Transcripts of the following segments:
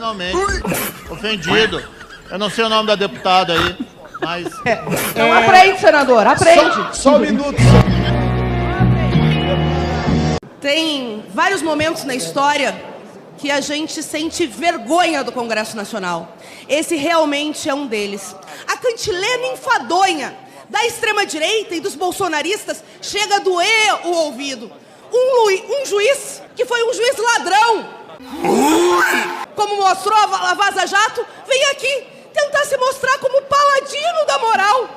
criminalmente. Ofendido. Eu não sei o nome da deputada aí, mas... Então aprende, senador, aprende. Só um minuto. Tem vários momentos na história que a gente sente vergonha do Congresso Nacional. Esse realmente é um deles. A cantilena enfadonha da extrema-direita e dos bolsonaristas chega a doer o ouvido. Um juiz, que foi um juiz ladrão, como mostrou a Vaza Jato, vem aqui tentar se mostrar como paladino da moral.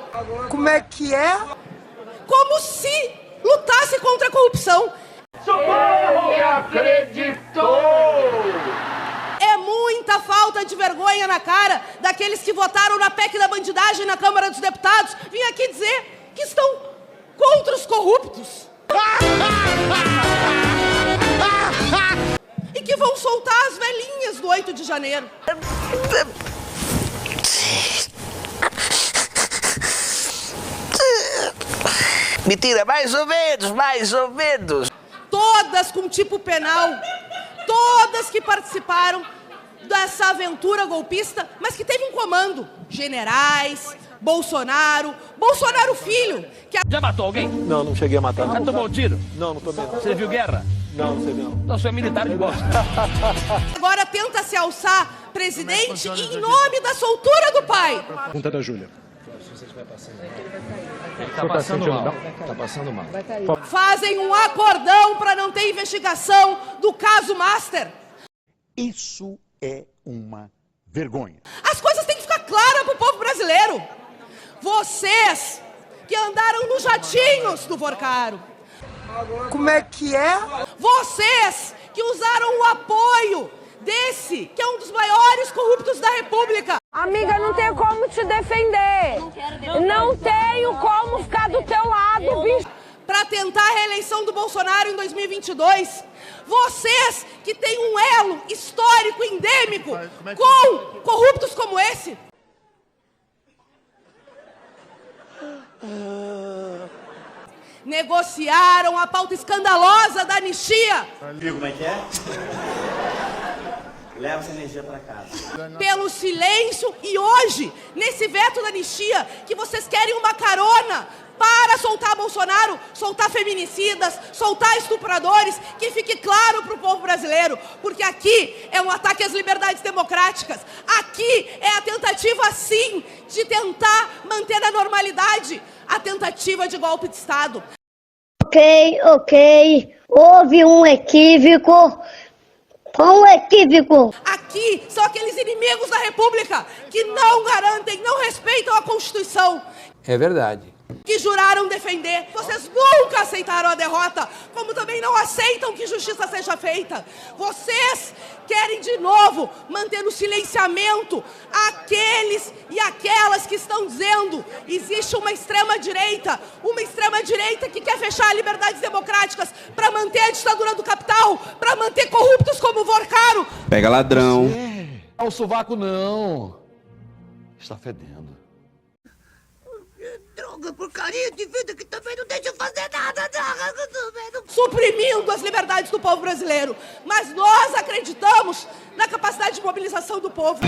Como é que é? Como se lutasse contra a corrupção. Socorro! Acreditou! É muita falta de vergonha na cara daqueles que votaram na PEC da bandidagem na Câmara dos Deputados vir aqui dizer que estão contra os corruptos. E que vão soltar as velhinhas do 8 de janeiro. Mentira, mais ou menos, mais ou menos. Todas com tipo penal, todas que participaram dessa aventura golpista, mas que teve um comando. Generais, Bolsonaro filho. Que Já matou alguém? Não, não cheguei a matar. Já tomou um tiro? Não tomei. Você viu guerra? Não, não sei não. Não, você é militar de bosta. agora tenta se alçar presidente em nome da soltura do pai. Pergunta da Júlia. Tá passando mal. Tá passando mal. Fazem um acordão para não ter investigação do caso Master. Isso é uma vergonha. As coisas têm que ficar claras para o povo brasileiro. Vocês que andaram nos jatinhos do Vorcaro. Como é que é? Vocês que usaram o apoio desse, que é um dos maiores corruptos da República. Amiga, não tenho como te defender. Não tenho como ficar do teu lado, bicho. Para tentar a reeleição do Bolsonaro em 2022. Vocês que têm um elo histórico endêmico com corruptos como esse. Negociaram a pauta escandalosa da anistia. Como é que é? Leva essa energia para casa. Pelo silêncio e hoje, nesse veto da anistia, que vocês querem uma carona para soltar Bolsonaro, soltar feminicidas, soltar estupradores, que fique claro para o povo brasileiro, porque aqui é um ataque às liberdades democráticas, aqui é a tentativa, sim, de tentar manter a normalidade, a tentativa de golpe de Estado. Ok, houve um equívoco. Qual equívoco? Aqui são aqueles inimigos da República que não garantem, não respeitam a Constituição. É verdade. Que juraram defender. Vocês nunca aceitaram a derrota, como também não aceitam que justiça seja feita. Vocês querem de novo manter no silenciamento aqueles e aquelas que estão dizendo existe uma extrema-direita que quer fechar liberdades democráticas para manter a ditadura do capital, para manter corruptos como o Vorcaro. Pega ladrão. O sovaco não. Está fedendo. Droga, porcaria de vida que também não deixa eu fazer nada. Suprimindo as liberdades do povo brasileiro. Mas nós acreditamos na capacidade de mobilização do povo.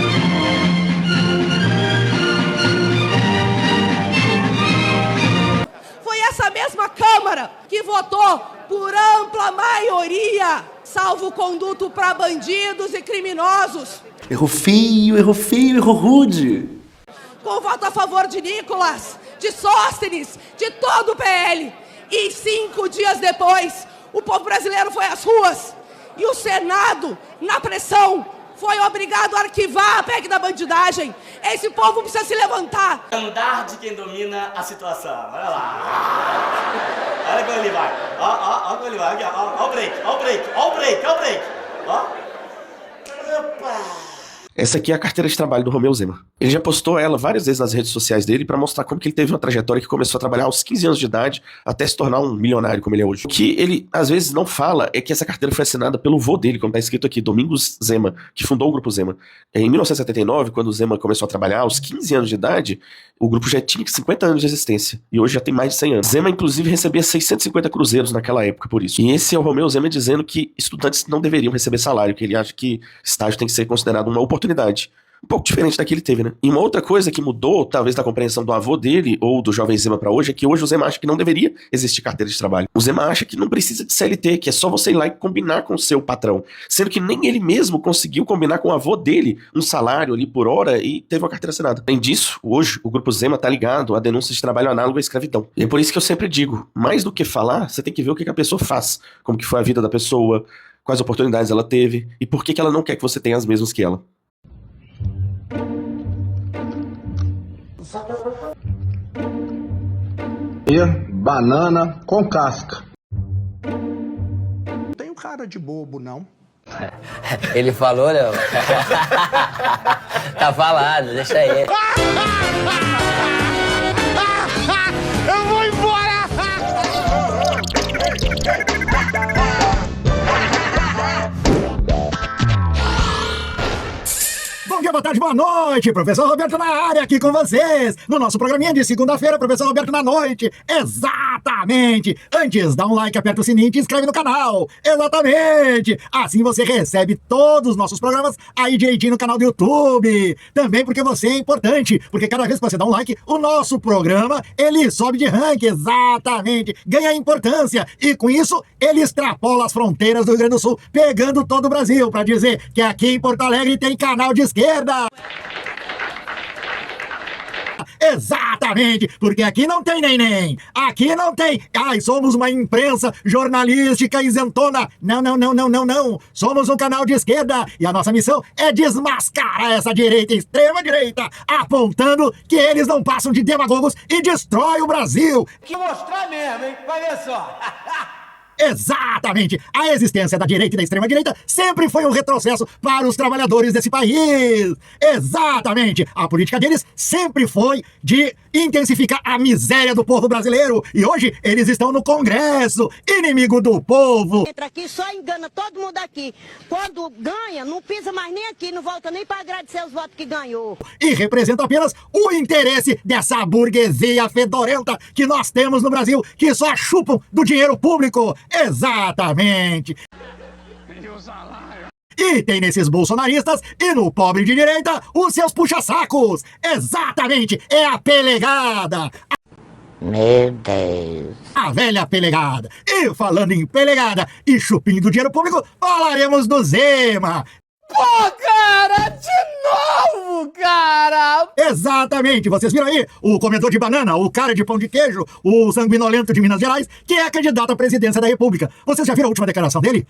Foi essa mesma Câmara que votou por ampla maioria salvo-conduto para bandidos e criminosos. Errou feio, errou rude. Com voto a favor de Nicolas, de Sóstenes, de todo o PL. E 5 dias depois, o povo brasileiro foi às ruas. E o Senado, na pressão, foi obrigado a arquivar a PEC da bandidagem. Esse povo precisa se levantar. Andar de quem domina a situação. Olha lá. Olha como ele vai. Ó como ele vai. Aqui, ó o break, ó o break, ó o break, ó o break. Ó. Opa. Essa aqui é a carteira de trabalho do Romeu Zema. Ele já postou ela várias vezes nas redes sociais dele pra mostrar como que ele teve uma trajetória que começou a trabalhar aos 15 anos de idade até se tornar um milionário como ele é hoje. O que ele, às vezes, não fala é que essa carteira foi assinada pelo vô dele, como tá escrito aqui, Domingos Zema, que fundou o Grupo Zema. Em 1979, quando o Zema começou a trabalhar aos 15 anos de idade, o grupo já tinha 50 anos de existência, e hoje já tem mais de 100 anos. Zema, inclusive, recebia 650 cruzeiros naquela época por isso. E esse é o Romeu Zema dizendo que estudantes não deveriam receber salário, que ele acha que estágio tem que ser considerado uma oportunidade. Um pouco diferente da que ele teve, né? E uma outra coisa que mudou, talvez da compreensão do avô dele ou do jovem Zema pra hoje, é que hoje o Zema acha que não deveria existir carteira de trabalho. O Zema acha que não precisa de CLT, que é só você ir lá e combinar com o seu patrão. Sendo que nem ele mesmo conseguiu combinar com o avô dele um salário ali por hora e teve uma carteira assinada. Além disso, hoje o Grupo Zema tá ligado a denúncias de trabalho análogo à escravidão. E é por isso que eu sempre digo, mais do que falar, você tem que ver o que a pessoa faz. Como que foi a vida da pessoa, quais oportunidades ela teve e por que ela não quer que você tenha as mesmas que ela. Banana com casca. Não tenho cara de bobo, não. Ele falou, Léo? Tá falado, deixa aí. Eu vou embora! Bom dia, boa tarde, boa noite, professor Roberto na área aqui com vocês, no nosso programinha de segunda-feira, professor Roberto na noite, exatamente, antes dá um like, aperta o sininho e te inscreve no canal, exatamente, assim você recebe todos os nossos programas aí direitinho no canal do YouTube, também porque você é importante, porque cada vez que você dá um like, o nosso programa, ele sobe de ranking, exatamente, ganha importância, e com isso, ele extrapola as fronteiras do Rio Grande do Sul, pegando todo o Brasil, pra dizer que aqui em Porto Alegre tem canal de esquerda. Exatamente, porque aqui não tem neném, aqui não tem, somos uma imprensa jornalística isentona, não, somos um canal de esquerda e a nossa missão é desmascarar essa direita, extrema direita, apontando que eles não passam de demagogos e destrói o Brasil. Que mostrar mesmo, hein? Vai ver só. Exatamente! A existência da direita e da extrema-direita sempre foi um retrocesso para os trabalhadores desse país! Exatamente! A política deles sempre foi de intensificar a miséria do povo brasileiro e hoje eles estão no Congresso, inimigo do povo! Entra aqui, só engana todo mundo aqui. Quando ganha, não pisa mais nem aqui, não volta nem para agradecer os votos que ganhou. E representa apenas o interesse dessa burguesia fedorenta que nós temos no Brasil, que só chupam do dinheiro público! Exatamente! E tem nesses bolsonaristas e no pobre de direita os seus puxa-sacos! Exatamente! É a pelegada! Meu Deus. A velha pelegada! E falando em pelegada e chupinho do dinheiro público, falaremos do Zema! Pô, cara, de novo, cara! Exatamente, vocês viram aí o comedor de banana, o cara de pão de queijo, o sanguinolento de Minas Gerais, que é candidato à presidência da República. Vocês já viram a última declaração dele?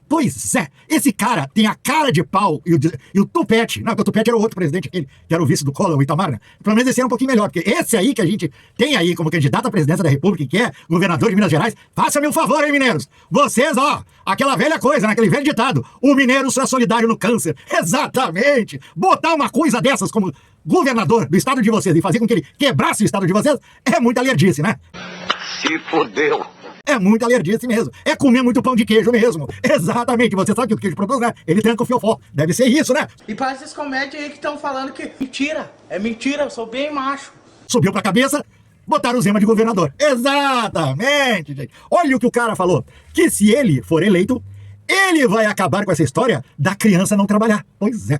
Pois é, esse cara tem a cara de pau e o tupete. Não, porque o tupete era o outro presidente, aquele que era o vice do Collor, o Itamar, né? Pelo menos esse era um pouquinho melhor, porque esse aí que a gente tem aí como candidato à presidência da República, que é governador de Minas Gerais, faça-me um favor, hein, mineiros? Vocês, aquela velha coisa, né? Aquele velho ditado, o mineiro só é solidário no câncer. Exatamente! Botar uma coisa dessas como governador do estado de vocês e fazer com que ele quebrasse o estado de vocês é muita alerdice, né? Se fodeu. É muita alerdice mesmo. É comer muito pão de queijo mesmo. Exatamente. Você sabe que o queijo produz, né? Ele tranca o fiofó. Deve ser isso, né? E para esses comédias aí que estão falando que mentira, é mentira, eu sou bem macho. Subiu pra cabeça, botaram o Zema de governador. Exatamente, gente. Olha o que o cara falou. Que se ele for eleito, ele vai acabar com essa história da criança não trabalhar. Pois é.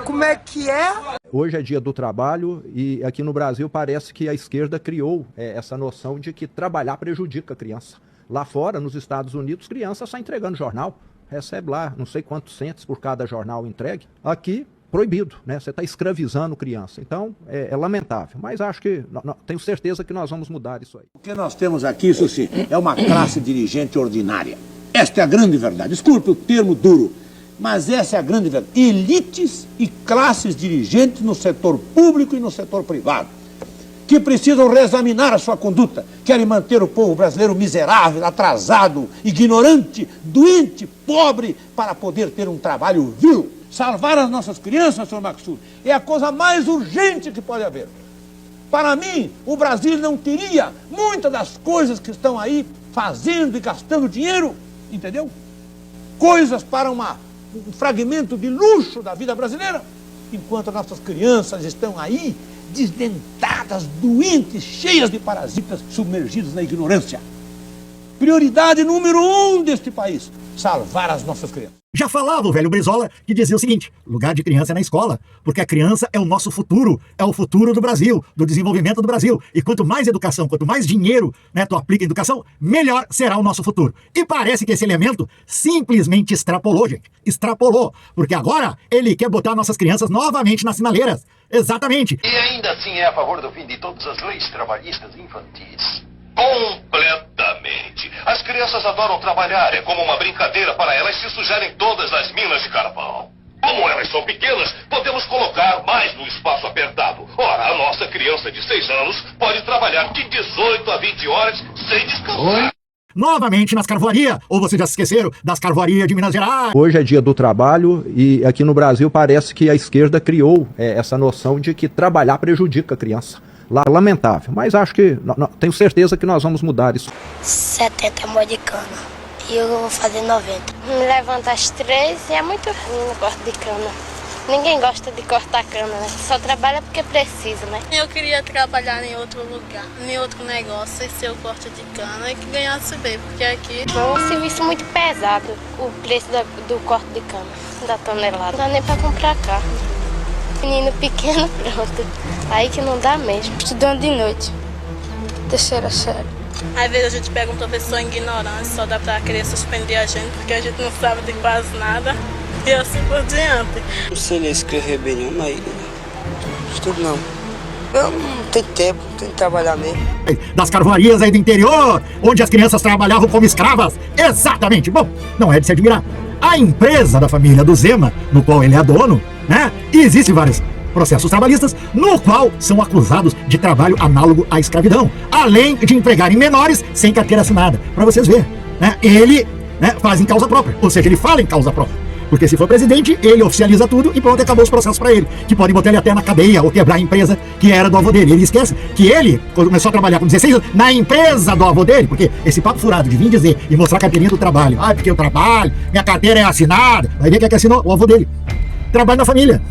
Como é que é? Hoje é dia do trabalho e aqui no Brasil parece que a esquerda criou essa noção de que trabalhar prejudica a criança. Lá fora, nos Estados Unidos, criança só entregando jornal, recebe lá não sei quantos centos por cada jornal entregue. Aqui, proibido, né? Você está escravizando criança. Então, é lamentável. Mas acho que, tenho certeza que nós vamos mudar isso aí. O que nós temos aqui, isso sim, é uma classe dirigente ordinária. Esta é a grande verdade. Desculpe o termo duro. Mas essa é a grande verdade. Elites e classes dirigentes no setor público e no setor privado. que precisam reexaminar a sua conduta, querem manter o povo brasileiro miserável, atrasado, ignorante, doente, pobre, para poder ter um trabalho vil. Salvar as nossas crianças, senhor Maxud, é a coisa mais urgente que pode haver. Para mim, o Brasil não teria muitas das coisas que estão aí fazendo e gastando dinheiro, entendeu? Coisas para um fragmento de luxo da vida brasileira, enquanto nossas crianças estão aí desdentadas, doentes, cheias de parasitas, submergidas na ignorância. Prioridade número 1 deste país, salvar as nossas crianças. Já falava o velho Brizola, que dizia o seguinte: lugar de criança é na escola, porque a criança é o nosso futuro, é o futuro do Brasil, do desenvolvimento do Brasil. E quanto mais educação, quanto mais dinheiro, né, tu aplica em educação, melhor será o nosso futuro. E parece que esse elemento simplesmente extrapolou, gente. Extrapolou, porque agora ele quer botar nossas crianças novamente nas sinaleiras. Exatamente. E ainda assim é a favor do fim de todas as leis trabalhistas infantis. Completamente. As crianças adoram trabalhar, é como uma brincadeira para elas se sujarem todas nas minas de carvão. Como elas são pequenas, podemos colocar mais no espaço apertado. Ora, a nossa criança de 6 anos pode trabalhar de 18 a 20 horas sem descansar. Novamente nas carvoarias, ou vocês já se esqueceram das carvoarias de Minas Gerais? Hoje é dia do trabalho e aqui no Brasil parece que a esquerda criou essa noção de que trabalhar prejudica a criança. Lamentável, mas acho que, tenho certeza que nós vamos mudar isso. 70 mó de cana e eu vou fazer 90. Me levanto às 3 e é muito ruim o corte de cana. Ninguém gosta de cortar cana, né? Só trabalha porque precisa, né? Eu queria trabalhar em outro lugar, em outro negócio, sem ser o corte de cana e que ganhasse bem, porque aqui... É um serviço muito pesado, o preço do corte de cana, da tonelada. Não dá nem pra comprar carne. Menino pequeno, pronto. Aí que não dá mesmo. Estudando de noite. Terceira série. Às vezes a gente pega um professor ignorante, só dá pra querer suspender a gente, porque a gente não sabe de quase nada. E assim por diante. Não sei ler escrever bem não, mas estudo não. Eu não tenho tempo, tenho que trabalhar mesmo. Das carvoarias aí do interior, onde as crianças trabalhavam como escravas. Exatamente. Bom, não é de se admirar. A empresa da família do Zema, no qual ele é dono, né? E existem vários processos trabalhistas no qual são acusados de trabalho análogo à escravidão, além de empregarem menores sem carteira assinada. Para vocês verem, né? Ele, né, faz em causa própria, ou seja, ele fala em causa própria. Porque se for presidente, ele oficializa tudo e pronto, acabou os processos para ele. Que podem botar ele até na cadeia ou quebrar a empresa que era do avô dele. Ele esquece que ele começou a trabalhar com 16 anos na empresa do avô dele, porque esse papo furado de vir dizer e mostrar a carteirinha do trabalho. Ah, porque eu trabalho, minha carteira é assinada. Vai ver quem é que assinou? O avô dele. Trabalho na família.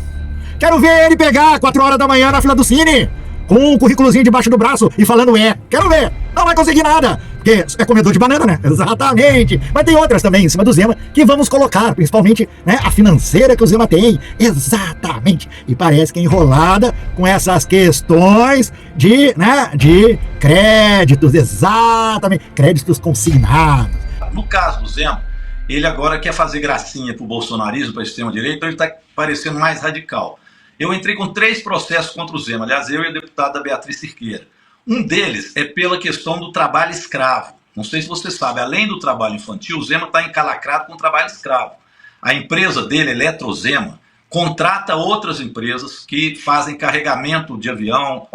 Quero ver ele pegar 4 horas da manhã na fila do Cine, com um currículozinho debaixo do braço e falando quero ver. Não vai conseguir nada, porque é comedor de banana, né? Exatamente. Mas tem outras também em cima do Zema que vamos colocar, principalmente, né, a financeira que o Zema tem. Exatamente. E parece que é enrolada com essas questões de créditos, exatamente, créditos consignados. No caso do Zema, ele agora quer fazer gracinha pro bolsonarismo, para a extrema-direita, então ele está parecendo mais radical. Eu entrei com 3 processos contra o Zema, aliás, eu e a deputada Beatriz Cirqueira. Um deles é pela questão do trabalho escravo. Não sei se você sabe, além do trabalho infantil, o Zema está encalacrado com o trabalho escravo. A empresa dele, Eletrozema, contrata outras empresas que fazem carregamento de avião,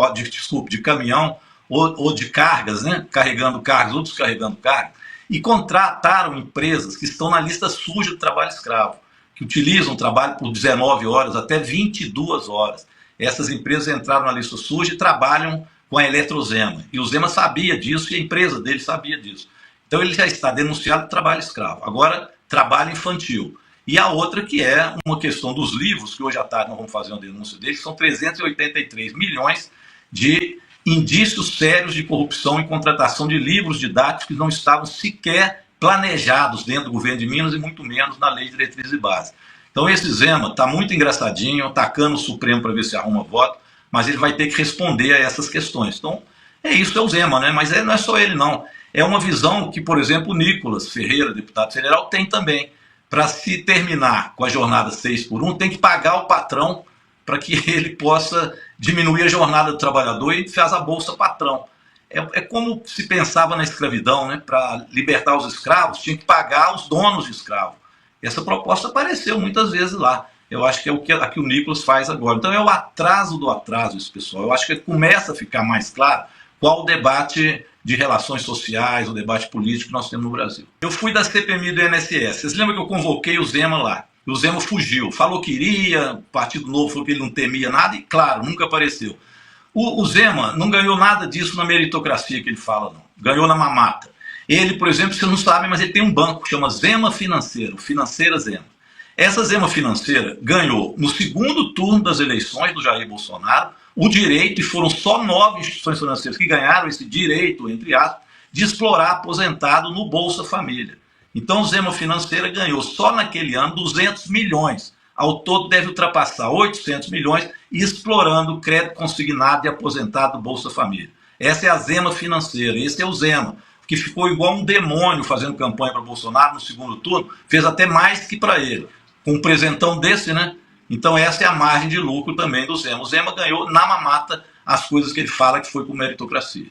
de caminhão ou de cargas, né? Carregando cargas ou descarregando cargas, e contrataram empresas que estão na lista suja do trabalho escravo, que utilizam o trabalho por 19 horas até 22 horas. Essas empresas entraram na lista suja e trabalham com a Eletrozema. E o Zema sabia disso e a empresa dele sabia disso. Então ele já está denunciado de trabalho escravo. Agora, trabalho infantil. E a outra que é uma questão dos livros, que hoje à tarde nós vamos fazer uma denúncia deles, são 383 milhões de indícios sérios de corrupção em contratação de livros didáticos que não estavam sequer planejados dentro do governo de Minas e muito menos na Lei de Diretrizes e Bases. Então esse Zema está muito engraçadinho, atacando o Supremo para ver se arruma voto, mas ele vai ter que responder a essas questões. Então é o Zema, né? Mas não é só ele não. É uma visão que, por exemplo, o Nicolas Ferreira, deputado federal, tem também. Para se terminar com a jornada 6x1, tem que pagar o patrão para que ele possa diminuir a jornada do trabalhador e faz a bolsa patrão. É como se pensava na escravidão, né? Para libertar os escravos, tinha que pagar os donos de escravos. Essa proposta apareceu muitas vezes lá. Eu acho que é o que o Nicolas faz agora. Então é o atraso do atraso isso, pessoal. Eu acho que começa a ficar mais claro qual o debate de relações sociais, o debate político que nós temos no Brasil. Eu fui da CPMI do INSS. Vocês lembram que eu convoquei o Zema lá? E o Zema fugiu. Falou que iria, o Partido Novo falou que ele não temia nada e, claro, nunca apareceu. O Zema não ganhou nada disso na meritocracia que ele fala, não. Ganhou na mamata. Ele, por exemplo, vocês não sabem, mas ele tem um banco que chama Zema Financeiro, Financeira Zema. Essa Zema Financeira ganhou, no segundo turno das eleições do Jair Bolsonaro, o direito, e foram só 9 instituições financeiras que ganharam esse direito, entre aspas, de explorar aposentado no Bolsa Família. Então, o Zema Financeira ganhou só naquele ano 200 milhões. Ao todo deve ultrapassar 800 milhões explorando o crédito consignado de aposentado do Bolsa Família. Essa é a Zema Financeira, esse é o Zema, que ficou igual um demônio fazendo campanha para Bolsonaro no segundo turno, fez até mais que para ele. Com um presentão desse, né? Então essa é a margem de lucro também do Zema. O Zema ganhou na mamata as coisas que ele fala que foi por meritocracia.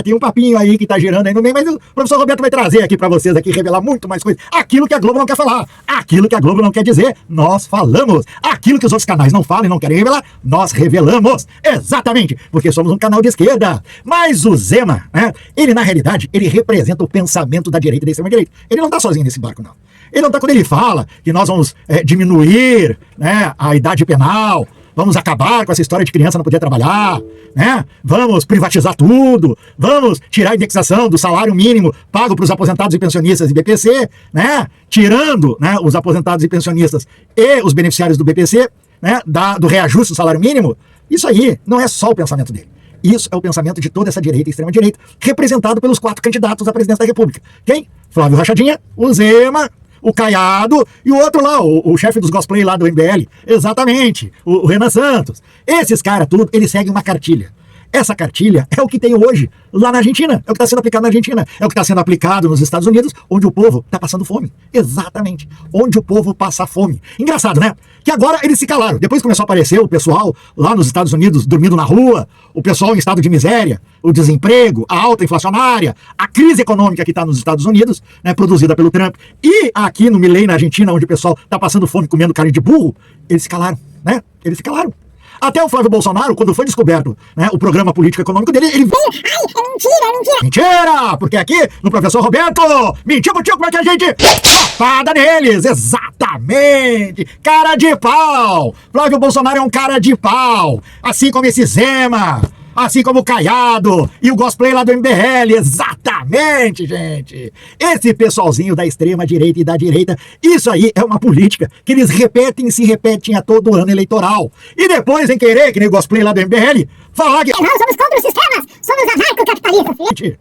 Tem um papinho aí que tá girando aí no meio, mas o professor Roberto vai trazer aqui pra vocês, aqui, revelar muito mais coisas. Aquilo que a Globo não quer falar, aquilo que a Globo não quer dizer, nós falamos. Aquilo que os outros canais não falam e não querem revelar, nós revelamos. Exatamente, porque somos um canal de esquerda. Mas o Zema, né, ele na realidade, ele representa o pensamento da direita e da extrema-direita. Ele não tá sozinho nesse barco, não. Ele não tá quando ele fala que nós vamos diminuir, né, a idade penal, vamos acabar com essa história de criança não poder trabalhar, né? Vamos privatizar tudo, vamos tirar a indexação do salário mínimo pago para os aposentados e pensionistas e BPC, né? Tirando, né, os aposentados e pensionistas e os beneficiários do BPC, né, do reajuste do salário mínimo. Isso aí não é só o pensamento dele. Isso é o pensamento de toda essa direita e extrema-direita, representado pelos 4 candidatos à presidência da República. Quem? Flávio Rachadinha, o Zema, o Caiado e o outro lá, o chefe dos cosplay lá do MBL. Exatamente, o Renan Santos. Esses caras tudo, eles seguem uma cartilha. Essa cartilha é o que tem hoje lá na Argentina, é o que está sendo aplicado na Argentina, é o que está sendo aplicado nos Estados Unidos, onde o povo está passando fome. Exatamente, onde o povo passa fome. Engraçado, né? Que agora eles se calaram. Depois começou a aparecer o pessoal lá nos Estados Unidos dormindo na rua, o pessoal em estado de miséria, o desemprego, a alta inflacionária, a crise econômica que está nos Estados Unidos, né, produzida pelo Trump, e aqui no Milei, na Argentina, onde o pessoal está passando fome comendo carne de burro, eles se calaram, né? Eles se calaram. Até o Flávio Bolsonaro, quando foi descoberto, né, o programa político-econômico dele, ele veio... Ai, é mentira! Mentira! Porque aqui, no Professor Roberto, mentiu contigo, como é que a gente... Safada neles! Exatamente! Cara de pau! Flávio Bolsonaro é um cara de pau! Assim como esse Zema... Assim como o Caiado e o cosplay lá do MBL, exatamente, gente. Esse pessoalzinho da extrema-direita e da direita, isso aí é uma política que eles repetem e se repetem a todo ano eleitoral. E depois, em querer, que nem o cosplay lá do MBL, falar que... Não, somos contra o sistema, somos anarcocapitalistas.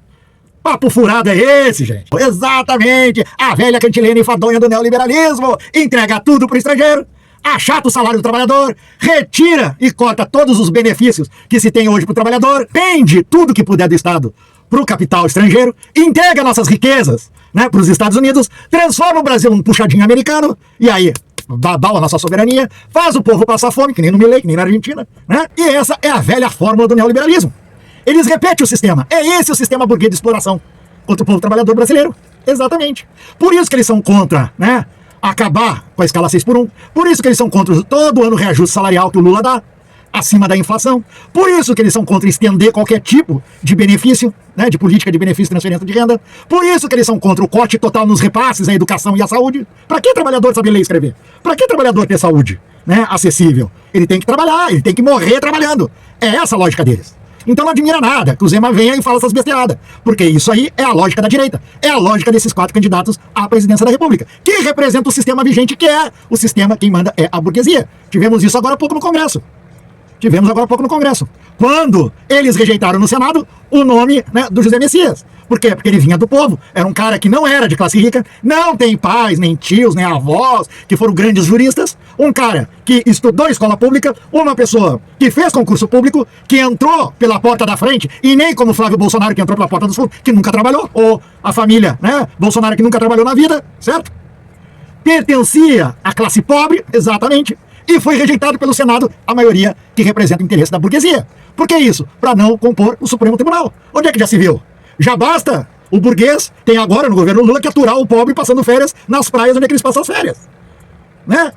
Papo furado é esse, gente? Exatamente, a velha cantilena enfadonha do neoliberalismo, entrega tudo pro estrangeiro, achata o salário do trabalhador, retira e corta todos os benefícios que se tem hoje para o trabalhador, vende tudo que puder do Estado para o capital estrangeiro, entrega nossas riquezas, né, para os Estados Unidos, transforma o Brasil num puxadinho americano, e aí babau a nossa soberania, faz o povo passar fome, que nem no Milei, que nem na Argentina, né? E essa é a velha fórmula do neoliberalismo. Eles repetem o sistema, é esse o sistema burguês de exploração contra o povo trabalhador brasileiro, exatamente. Por isso que eles são contra, né, acabar com a escala 6x1, por isso que eles são contra todo ano reajuste salarial que o Lula dá, acima da inflação, por isso que eles são contra estender qualquer tipo de benefício, né, de política de benefício e transferência de renda, por isso que eles são contra o corte total nos repasses à educação e à saúde. Para que trabalhador saber ler e escrever? Para que trabalhador ter saúde, né, acessível? Ele tem que trabalhar, ele tem que morrer trabalhando. É essa a lógica deles. Então não admira nada que o Zema venha e fale essas besteiradas, porque isso aí é a lógica da direita, é a lógica desses 4 candidatos à presidência da República, que representa o sistema vigente, que é o sistema, quem manda é a burguesia. Tivemos isso agora há pouco no Congresso. Quando eles rejeitaram no Senado o nome, né, do José Messias. Por quê? Porque ele vinha do povo, era um cara que não era de classe rica, não tem pais, nem tios, nem avós, que foram grandes juristas, um cara que estudou escola pública, uma pessoa que fez concurso público, que entrou pela porta da frente, e nem como Flávio Bolsonaro, que entrou pela porta dos fundos, que nunca trabalhou, ou a família, né, Bolsonaro, que nunca trabalhou na vida, certo? Pertencia à classe pobre, exatamente, e foi rejeitado pelo Senado, a maioria que representa o interesse da burguesia. Por que isso? Para não compor o Supremo Tribunal. Onde é que já se viu? Já basta o burguês, tem agora no governo Lula, que aturar o pobre passando férias nas praias onde é que eles passam as férias. Né?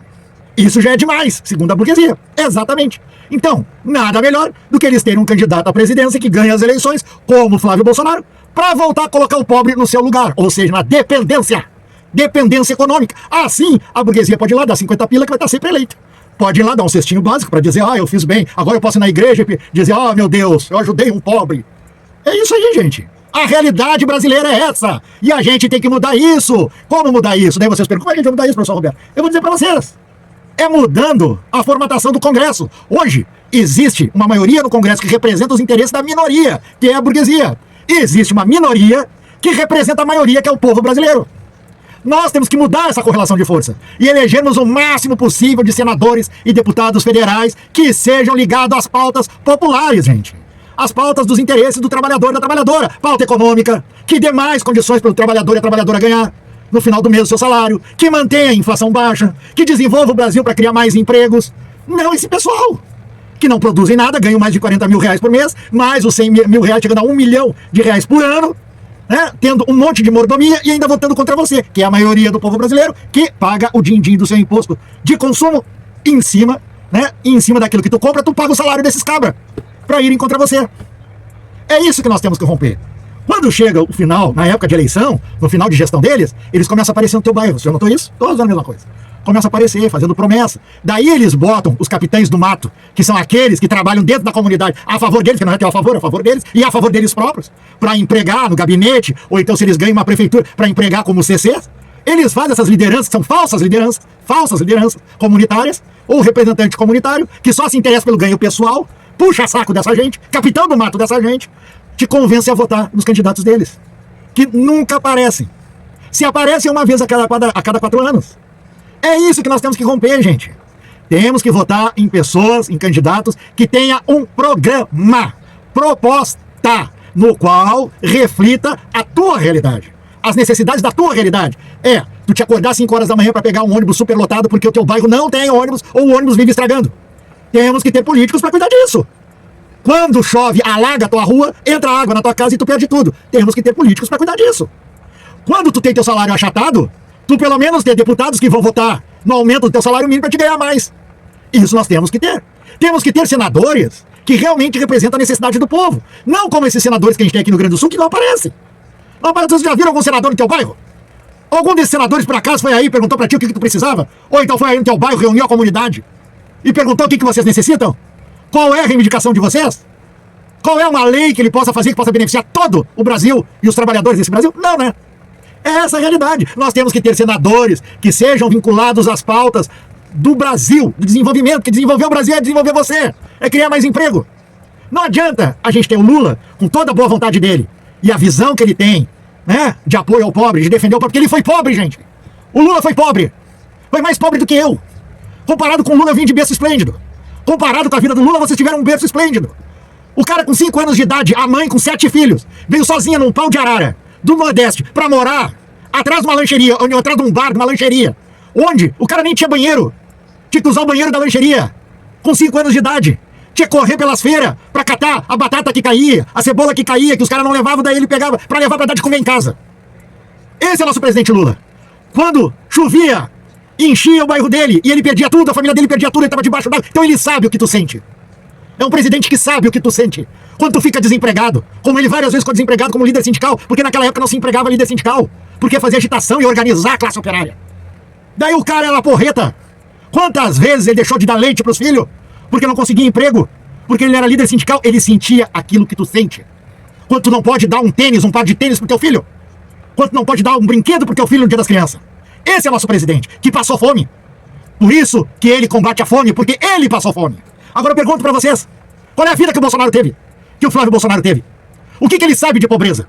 Isso já é demais, segundo a burguesia. Exatamente. Então, nada melhor do que eles terem um candidato à presidência que ganha as eleições, como Flávio Bolsonaro, para voltar a colocar o pobre no seu lugar, ou seja, na dependência. Dependência econômica. Assim, a burguesia pode ir lá dar 50 pila que vai estar sempre eleito. Pode ir lá dar um cestinho básico para dizer, eu fiz bem, agora eu posso ir na igreja e dizer, meu Deus, eu ajudei um pobre. É isso aí, gente. A realidade brasileira é essa. E a gente tem que mudar isso. Como mudar isso? Daí vocês perguntam, como é que a gente vai mudar isso, professor Roberto? Eu vou dizer para vocês. É mudando a formatação do Congresso. Hoje, existe uma maioria no Congresso que representa os interesses da minoria, que é a burguesia. E existe uma minoria que representa a maioria, que é o povo brasileiro. Nós temos que mudar essa correlação de força e elegermos o máximo possível de senadores e deputados federais que sejam ligados às pautas populares, gente. As pautas dos interesses do trabalhador e da trabalhadora. Pauta econômica, que dê mais condições para o trabalhador e a trabalhadora ganhar no final do mês o seu salário, que mantenha a inflação baixa, que desenvolva o Brasil para criar mais empregos. Não esse pessoal que não produzem nada, ganham mais de 40 mil reais por mês, mais os 100 mil reais chegando a 1 milhão de reais por ano, né, tendo um monte de mordomia e ainda votando contra você, que é a maioria do povo brasileiro, que paga o din-din do seu imposto de consumo em cima, né, em cima daquilo que tu compra, tu paga o salário desses cabras para irem contra você. É isso que nós temos que romper. Quando chega o final, na época de eleição, no final de gestão deles, eles começam a aparecer no teu bairro. Você notou isso? Todos a mesma coisa. Começa a aparecer, fazendo promessa. Daí eles botam os capitães do mato, que são aqueles que trabalham dentro da comunidade, a favor deles, que não é a favor deles, e a favor deles próprios, para empregar no gabinete, ou então se eles ganham uma prefeitura, para empregar como CCs. Eles fazem essas lideranças, que são falsas lideranças comunitárias, ou representante comunitário, que só se interessa pelo ganho pessoal, puxa saco dessa gente, capitão do mato dessa gente, te convence a votar nos candidatos deles, que nunca aparecem. Se aparecem uma vez a cada 4 anos. É isso que nós temos que romper, gente. Temos que votar em pessoas, em candidatos que tenha um programa, proposta, no qual reflita a tua realidade, as necessidades da tua realidade. Tu te acordar às 5 horas da manhã para pegar um ônibus superlotado porque o teu bairro não tem ônibus ou o ônibus vive estragando. Temos que ter políticos para cuidar disso. Quando chove, alaga a tua rua, entra água na tua casa e tu perde tudo. Temos que ter políticos para cuidar disso. Quando tu tem teu salário achatado, tu pelo menos tem deputados que vão votar no aumento do teu salário mínimo para te ganhar mais. Isso nós temos que ter. Temos que ter senadores que realmente representam a necessidade do povo. Não como esses senadores que a gente tem aqui no Rio Grande do Sul, que não aparecem. Não aparecem. Vocês já viram algum senador no teu bairro? Algum desses senadores, por acaso, foi aí e perguntou para ti o que tu precisava? Ou então foi aí no teu bairro, reuniu a comunidade e perguntou o que vocês necessitam? Qual é a reivindicação de vocês? Qual é uma lei que ele possa fazer que possa beneficiar todo o Brasil e os trabalhadores desse Brasil? Não, né? É essa a realidade. Nós temos que ter senadores que sejam vinculados às pautas do Brasil, do desenvolvimento, que desenvolver o Brasil é desenvolver você, é criar mais emprego. Não adianta a gente ter o Lula com toda a boa vontade dele e a visão que ele tem, né, de apoio ao pobre, de defender o pobre, porque ele foi pobre, gente. O Lula foi pobre. Foi mais pobre do que eu. Comparado com o Lula, eu vim de berço esplêndido. Comparado com a vida do Lula, vocês tiveram um berço esplêndido. O cara com 5 anos de idade, a mãe com 7 filhos, veio sozinha num pau de arara do Nordeste pra morar atrás de uma lancheria, ou atrás de um bar, de uma lancheria, onde o cara nem tinha banheiro. Tinha que usar o banheiro da lancheria, com 5 anos de idade. Tinha que correr pelas feiras pra catar a batata que caía, a cebola que caía, que os caras não levavam, daí ele pegava pra levar pra dar de comer em casa. Esse é o nosso presidente Lula. Quando chovia, enchia o bairro dele, e ele perdia tudo, a família dele perdia tudo, ele estava debaixo d'água. Então ele sabe o que tu sente. É um presidente que sabe o que tu sente. Quando tu fica desempregado, como ele várias vezes ficou desempregado como líder sindical, porque naquela época não se empregava líder sindical, porque fazia agitação e organizar a classe operária. Daí o cara era porreta. Quantas vezes ele deixou de dar leite pros filhos, porque não conseguia emprego, porque ele era líder sindical, ele sentia aquilo que tu sente. Quando tu não pode dar um tênis, um par de tênis pro teu filho, quando tu não pode dar um brinquedo pro teu filho no Dia das Crianças. Esse é o nosso presidente, que passou fome. Por isso que ele combate a fome, porque ele passou fome. Agora eu pergunto pra vocês, qual é a vida que o Bolsonaro teve? Que o Flávio Bolsonaro teve? O que ele sabe de pobreza?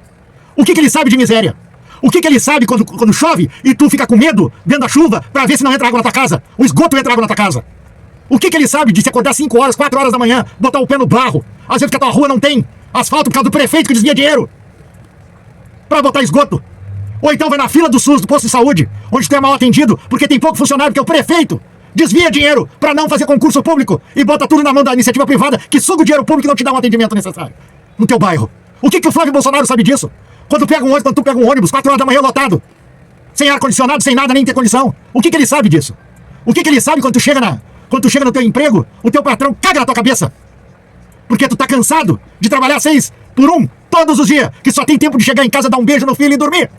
O que ele sabe de miséria? O que ele sabe quando chove e tu fica com medo dentro da chuva pra ver se não entra água na tua casa? O esgoto entra água na tua casa. O que ele sabe de se acordar 5 horas, 4 horas da manhã, botar o pé no barro, às vezes que a tua rua não tem asfalto por causa do prefeito que desvia dinheiro pra botar esgoto? Ou então vai na fila do SUS, do posto de saúde, onde tu é mal atendido, porque tem pouco funcionário, porque o prefeito desvia dinheiro pra não fazer concurso público e bota tudo na mão da iniciativa privada, que suga o dinheiro público e não te dá um atendimento necessário no teu bairro. O que o Flávio Bolsonaro sabe disso? Quando tu pega um ônibus, 4 horas da manhã lotado, sem ar-condicionado, sem nada, nem ter condição. O que ele sabe disso? O que ele sabe quando tu chega no teu emprego, o teu patrão caga na tua cabeça? Porque tu tá cansado de trabalhar 6 por 1 todos os dias, que só tem tempo de chegar em casa, dar um beijo no filho e dormir.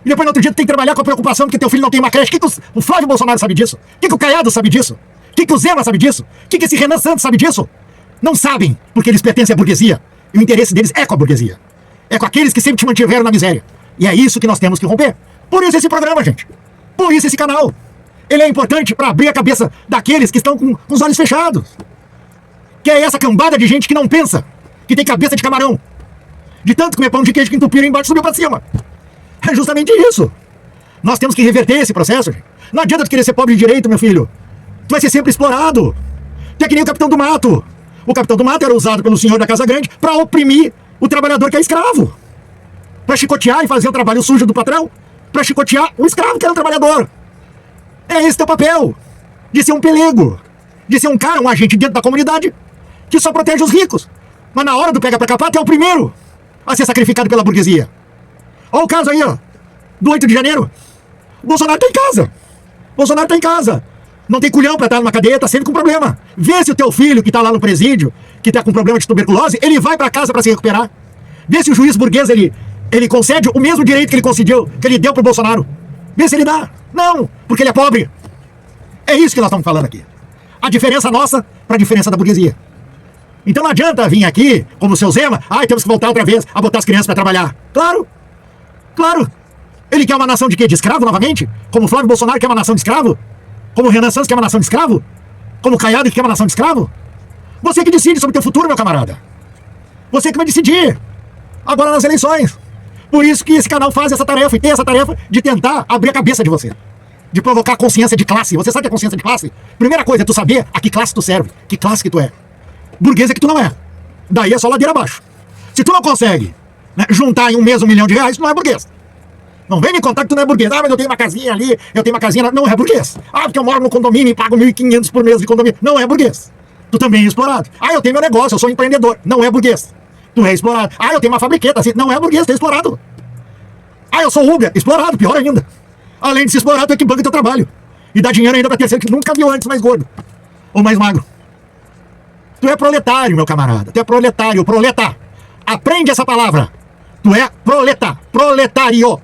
E depois no outro dia tu tem que trabalhar com a preocupação porque teu filho não tem uma creche. O que o Flávio Bolsonaro sabe disso? O que o Caiado sabe disso? O que o Zema sabe disso? O que esse Renan Santos sabe disso? Não sabem, porque eles pertencem à burguesia. E o interesse deles é com a burguesia. É com aqueles que sempre te mantiveram na miséria. E é isso que nós temos que romper. Por isso esse programa, gente. Por isso esse canal. Ele é importante para abrir a cabeça daqueles que estão com os olhos fechados. Que é essa cambada de gente que não pensa, que tem cabeça de camarão. De tanto comer pão de queijo que entupiram embaixo e subiu pra cima. É justamente isso. Nós temos que reverter esse processo, gente. Não adianta tu querer ser pobre de direito, meu filho. Tu vai ser sempre explorado. Tu é que nem o Capitão do Mato. O Capitão do Mato era usado pelo senhor da Casa Grande para oprimir o trabalhador que é escravo. Para chicotear e fazer o trabalho sujo do patrão. Para chicotear o escravo que era um trabalhador. É esse teu papel. De ser um pelego. De ser um cara, um agente dentro da comunidade que só protege os ricos. Mas na hora do pega pra capar, tu é o primeiro a ser sacrificado pela burguesia. Olha o caso aí, ó, do 8 de janeiro. O Bolsonaro tá em casa. Bolsonaro tá em casa. Não tem culhão pra estar numa cadeia, tá sempre com problema. Vê se o teu filho que tá lá no presídio, que tá com problema de tuberculose, ele vai pra casa pra se recuperar. Vê se o juiz burguês, ele concede o mesmo direito que ele concedeu, que ele deu pro Bolsonaro. Vê se ele dá. Não, porque ele é pobre. É isso que nós estamos falando aqui. A diferença nossa pra diferença da burguesia. Então não adianta vir aqui, como o seu Zema, temos que voltar outra vez a botar as crianças pra trabalhar. Claro, claro. Ele quer uma nação de quê? De escravo novamente? Como o Flávio Bolsonaro quer uma nação de escravo? Como o Renan Santos quer uma nação de escravo? Como o Caiado que quer uma nação de escravo? Você que decide sobre o teu futuro, meu camarada. Você que vai decidir. Agora nas eleições. Por isso que esse canal faz essa tarefa, e tem essa tarefa de tentar abrir a cabeça de você. De provocar consciência de classe. Você sabe o que é consciência de classe? Primeira coisa é tu saber a que classe tu serve, que classe que tu é. Burguês é que tu não é. Daí é só ladeira abaixo. Se tu não consegue, né, juntar em um mês R$1 milhão, tu não é burguês. Não vem me contar que tu não é burguês. Mas eu tenho uma casinha ali, eu tenho uma casinha... Não é burguês. Porque eu moro no condomínio e pago 1.500 por mês de condomínio. Não é burguês. Tu também é explorado. Eu tenho meu negócio, eu sou empreendedor. Não é burguês. Tu é explorado. Eu tenho uma fabriqueta assim. Não é burguês, tu é explorado. Eu sou Uber. Explorado, pior ainda. Além de se explorar, tu é que banca teu trabalho. E dá dinheiro ainda pra terceiro que nunca viu antes mais gordo. Ou mais magro. Tu é proletário, meu camarada. Tu é proletário, proleta. Aprende essa palavra. Tu é proleta, proletário.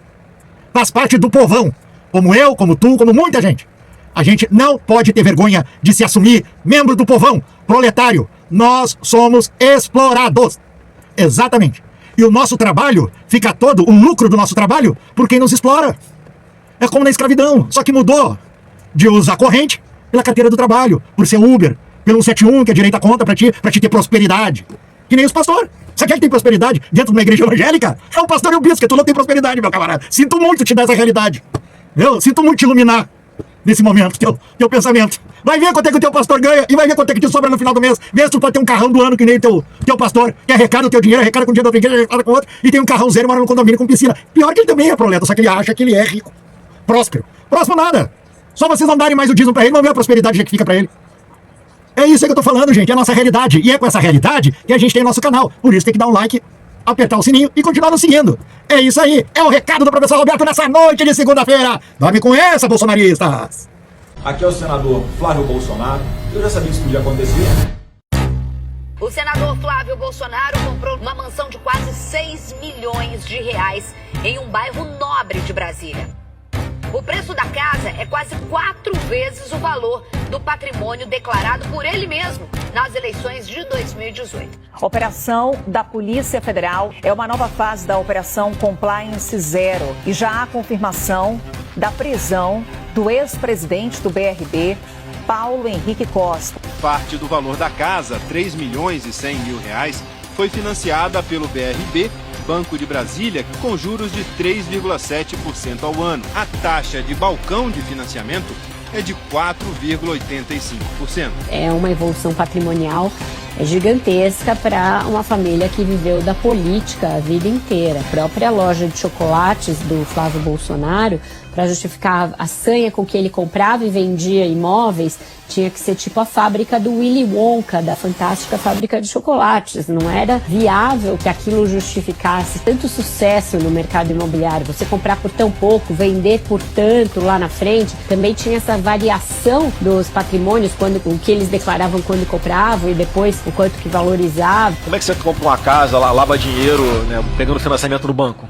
Faz parte do povão. Como eu, como tu, como muita gente. A gente não pode ter vergonha de se assumir membro do povão, proletário. Nós somos explorados. Exatamente. E o nosso trabalho fica todo, o lucro do nosso trabalho, por quem nos explora. É como na escravidão, só que mudou de usar corrente pela carteira do trabalho, por ser Uber, pelo 171, que a direita conta pra te ter prosperidade. Que nem os pastores. Você quer que tem prosperidade dentro de uma igreja evangélica? É um pastor e um bispo, que tu não tem prosperidade, meu camarada. Sinto muito te dar essa realidade. Eu sinto muito te iluminar nesse momento, teu pensamento. Vai ver quanto é que o teu pastor ganha e vai ver quanto é que te sobra no final do mês. Vê se tu pode ter um carrão do ano que nem teu pastor, que arrecada o teu dinheiro, arrecada com o dinheiro da outra igreja, arrecada com outro, e tem um carrão zero e mora no condomínio com piscina. Pior que ele também é proleta, só que ele acha que ele é rico. Próspero. Próspero nada. Só vocês não darem mais o dízimo pra ele, não vê a prosperidade que fica pra ele. É isso aí que eu tô falando, gente. É a nossa realidade. E é com essa realidade que a gente tem o nosso canal. Por isso tem que dar um like, apertar o sininho e continuar nos seguindo. É isso aí. É o recado do professor Roberto nessa noite de segunda-feira. Dorme com essa, bolsonaristas. Aqui é o senador Flávio Bolsonaro. Eu já sabia que isso podia acontecer. O senador Flávio Bolsonaro comprou uma mansão de quase 6 milhões de reais em um bairro nobre de Brasília. O preço da casa é quase 4 vezes o valor do patrimônio declarado por ele mesmo nas eleições de 2018. A operação da Polícia Federal é uma nova fase da Operação Compliance Zero e já há confirmação da prisão do ex-presidente do BRB, Paulo Henrique Costa. Parte do valor da casa, 3 milhões e 100 mil reais, foi financiada pelo BRB, Banco de Brasília, com juros de 3,7% ao ano. A taxa de balcão de financiamento é de 4,85%. É uma evolução patrimonial gigantesca para uma família que viveu da política a vida inteira. A própria loja de chocolates do Flávio Bolsonaro para justificar a sanha com que ele comprava e vendia imóveis, tinha que ser tipo a fábrica do Willy Wonka, da fantástica fábrica de chocolates. Não era viável que aquilo justificasse tanto sucesso no mercado imobiliário. Você comprar por tão pouco, vender por tanto lá na frente. Também tinha essa variação dos patrimônios, o que eles declaravam quando compravam e depois o quanto que valorizava. Como é que você compra uma casa, lava dinheiro, né, pegando financiamento no banco?